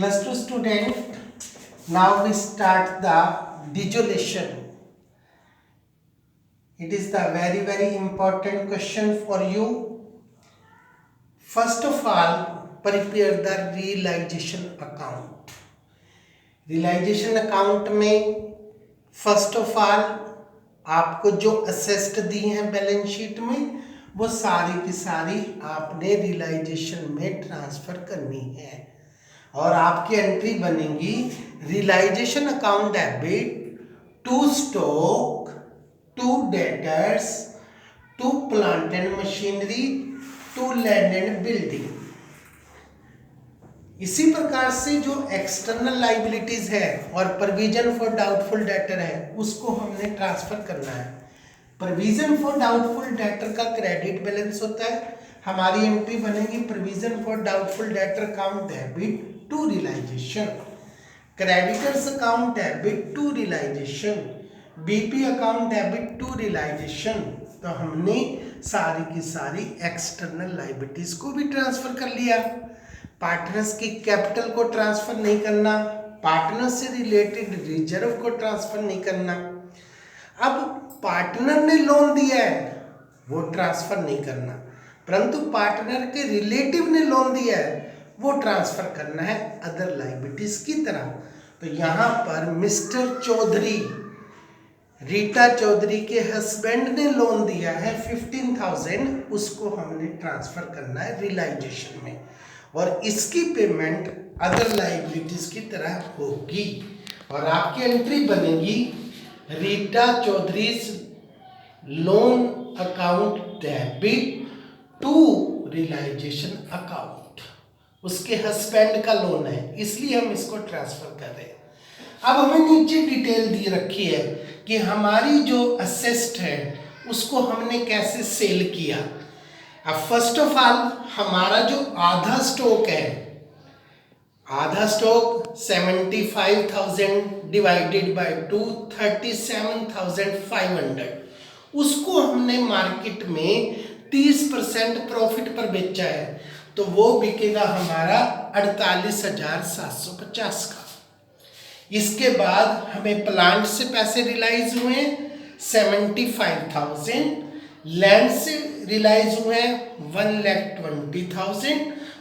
Plus 2 student, now we start the dissolution. It is the very important question for you. First of all, prepare the realization account. Realization account में first of all आपको जो assessed दी हैं balance sheet में वो सारी की सारी आपने रियलाइजेशन में ट्रांसफर करनी है और आपकी एंट्री बनेगी realisation account debit to stock, to debtors, to plant and machinery, to land and building. इसी प्रकार से जो एक्सटर्नल लाइबिलिटीज है और प्रोविजन फॉर डाउटफुल डेटर है उसको हमने ट्रांसफर करना है। प्रोविजन फॉर डाउटफुल डेटर का क्रेडिट बैलेंस होता है, हमारी एंट्री बनेगी provision for doubtful debtor account debit to realisation, creditors account debit to realisation, BP account debit to realisation. तो हमने सारी की सारी एक्सटर्नल लाइबिलिटीज को भी ट्रांसफर कर लिया। पार्टनर्स की कैपिटल को ट्रांसफर नहीं करना, पार्टनर से रिलेटेड रिजर्व को ट्रांसफर नहीं करना। अब पार्टनर ने लोन दिया है वो ट्रांसफर नहीं करना, परंतु पार्टनर के रिलेटिव ने लोन दिया है वो ट्रांसफर करना है अदर लाइबिलिटीज की तरह। तो यहाँ पर मिस्टर चौधरी, रीटा चौधरी के हस्बैंड ने लोन दिया है 15,000, उसको हमने ट्रांसफर करना है रियलाइजेशन में और इसकी पेमेंट अदर लाइबिलिटीज की तरह होगी और आपकी एंट्री बनेगी Rita Chaudhary's loan account debit to realisation account. उसके हस्बैंड का लोन है इसलिए हम इसको ट्रांसफर कर रहे हैं। अब हमें नीचे डिटेल दी रखी है कि हमारी जो असेस्ट है उसको हमने कैसे सेल किया। अब फर्स्ट ऑफ ऑल हमारा जो आधा स्टॉक है, आधा स्टॉक 75,000 डिवाइडेड बाय 2 37,500, उसको हमने मार्केट में 30% प्रॉफिट पर बेचा है तो वो बिकेगा हमारा 48,750 का। इसके बाद हमें प्लांट से पैसे रियलाइज हुए 75,000, लैंड से रियलाइज हुए हैं 1,20,000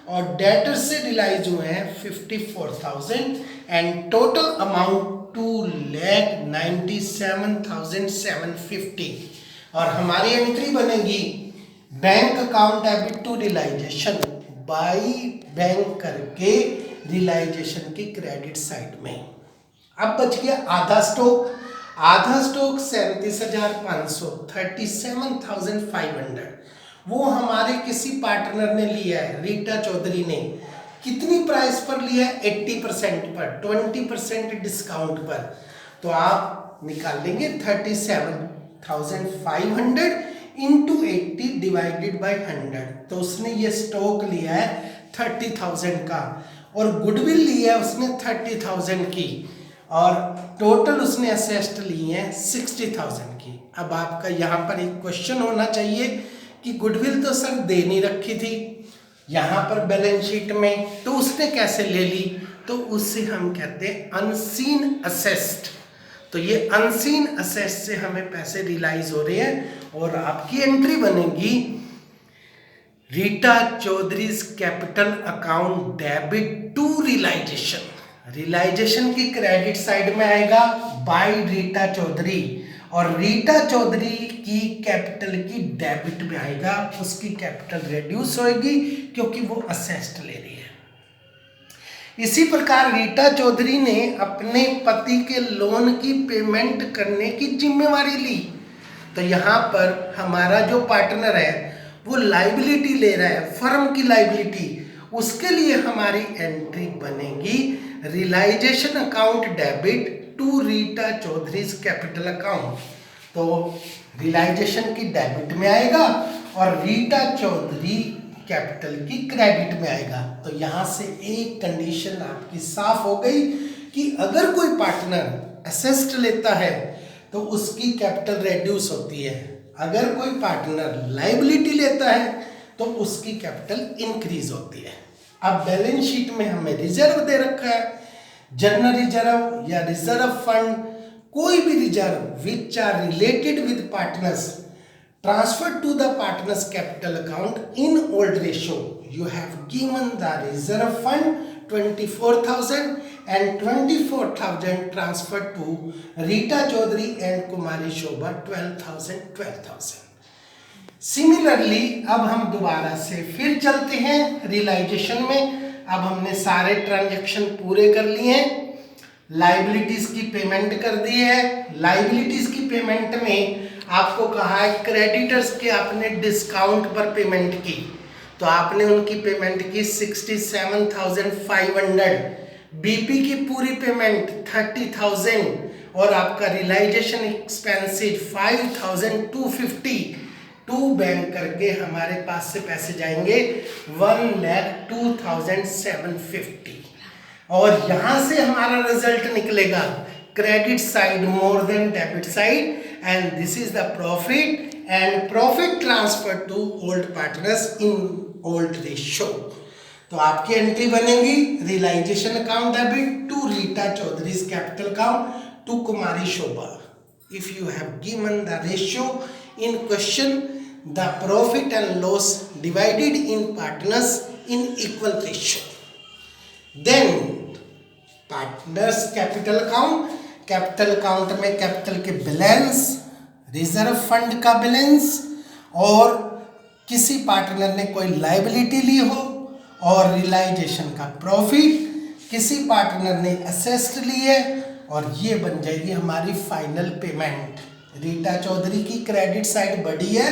और डेटर से रियलाइज हुए हैं 54,000 एंड टोटल अमाउंट 2,97,750 और हमारी एंट्री बनेगी bank account debit to realisation by bank करके रियलाइजेशन की क्रेडिट साइड में। अब बच गया आधा स्टॉक, आधा स्टॉक 37,500 37,500 वो हमारे किसी पार्टनर ने लिया है, रीटा चौधरी ने। कितनी प्राइस पर लिया है? 80% पर, 20% डिस्काउंट पर। तो आप निकालेंगे 37,500 इंटू 80 डिवाइडेड बाई 100। तो उसने ये स्टॉक लिया है 30,000 का और गुडविल लिया है उसने 30,000 की और टोटल उसने असेस्ट ली है 60,000 की। अब आपका यहाँ पर एक क्वेश्चन होना चाहिए कि गुडविल तो सर दे नहीं रखी थी यहाँ पर बैलेंस शीट में, तो उसने कैसे ले ली? तो उससे हम कहते हैं अनसीन असेस्ट। तो ये अनसीन असेस्ट से हमें पैसे रियलाइज हो रहे हैं और आपकी एंट्री बनेगी Rita Chaudhary's capital account debit to realisation. Realisation की क्रेडिट साइड में आएगा बाय रीटा चौधरी और रीटा चौधरी की कैपिटल की डेबिट में आएगा, उसकी कैपिटल रिड्यूस होगी क्योंकि वो असेस्ट ले रही है। इसी प्रकार रीटा चौधरी ने अपने पति के लोन की पेमेंट करने की जिम्मेवारी ली। तो यहाँ पर हमारा जो पार्टनर है वो लाइबिलिटी ले रहा है, फर्म की लाइबिलिटी, उसके लिए हमारी एंट्री बनेगी realisation account debit to Rita Chaudhary's capital account. तो रियलाइजेशन की डेबिट में आएगा और रीटा चौधरी कैपिटल की क्रेडिट में आएगा। तो यहाँ से एक कंडीशन आपकी साफ हो गई कि अगर कोई पार्टनर असेस्ट लेता है तो उसकी कैपिटल रिड्यूस होती है, अगर कोई पार्टनर लायबिलिटी लेता है तो उसकी कैपिटल इंक्रीज होती है। अब बैलेंस शीट में हमें रिजर्व दे रखा है, जनरल रिजर्व या रिजर्व फंड, कोई भी reserve which are related with partners transferred to the partners capital account in old ratio. You have given the reserve fund 24,000 and 24,000 transferred to Rita Chaudhary and Kumari Shobha 12,000. Similarly अब हम दोबारा से फिर चलते हैं realisation में। अब हमने सारे ट्रांजैक्शन पूरे कर लिए हैं, लाइबिलिटीज की पेमेंट कर दी है। लाइबिलिटीज की पेमेंट में आपको कहा है क्रेडिटर्स के आपने डिस्काउंट पर पेमेंट की, तो आपने उनकी पेमेंट की 67,500, बीपी की पूरी पेमेंट 30,000 और आपका रियलाइजेशन एक्सपेंसेस 5,250 टू बैंक करके हमारे पास से पैसे जाएंगे 1,02,750 और यहां से हमारा रिजल्ट निकलेगा credit side more than debit side and this is the profit and profit transferred to old partners in old ratio. तो आपकी एंट्री बनेगी realisation account debit to Rita Chaudhary's capital account to Kumari Shobha. If you have given the ratio in question, the profit and loss divided in partners in equal ratio, then partners capital account, capital account में capital के balance, reserve fund का balance और किसी partner ने कोई liability ली हो और realisation का प्रॉफिट, किसी पार्टनर ने असेस्ट ली है और ये बन जाएगी हमारी फाइनल पेमेंट। रीटा चौधरी की क्रेडिट साइड बड़ी है,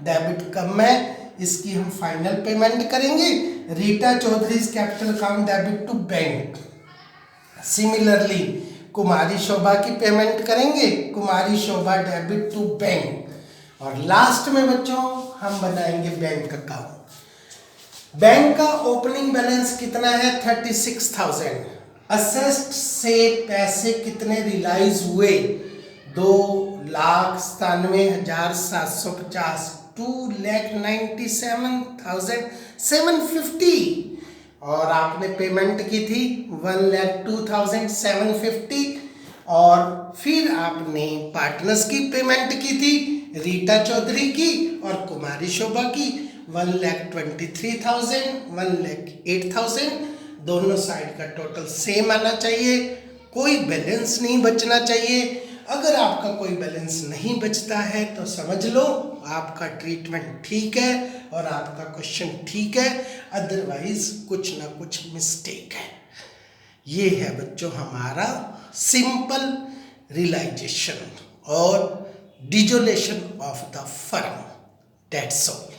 डेबिट कम है, इसकी हम फाइनल पेमेंट करेंगे। Rita Chaudhary capital account debit to bank. Similarly Kumari Shobha की पेमेंट करेंगे, Kumari Shobha debit to bank और लास्ट में बच्चों हम बनाएंगे बैंक अकाउंट। बैंक का ओपनिंग बैलेंस कितना है 36,000। असेस्ट से पैसे कितने रियलाइज हुए 2,97,750 2,97,750 और आपने पेमेंट की थी 1,02,750 और फिर आपने पार्टनर्स की पेमेंट की थी रीटा चौधरी की और कुमारी शोभा की 1,23,000 1,08,000। दोनों साइड का टोटल सेम आना चाहिए, कोई बैलेंस नहीं बचना चाहिए। अगर आपका कोई बैलेंस नहीं बचता है तो समझ लो आपका ट्रीटमेंट ठीक है और आपका क्वेश्चन ठीक है, अदरवाइज कुछ ना कुछ मिस्टेक है। ये है बच्चों हमारा सिंपल रियलाइजेशन और dissolution of the firm. That's all.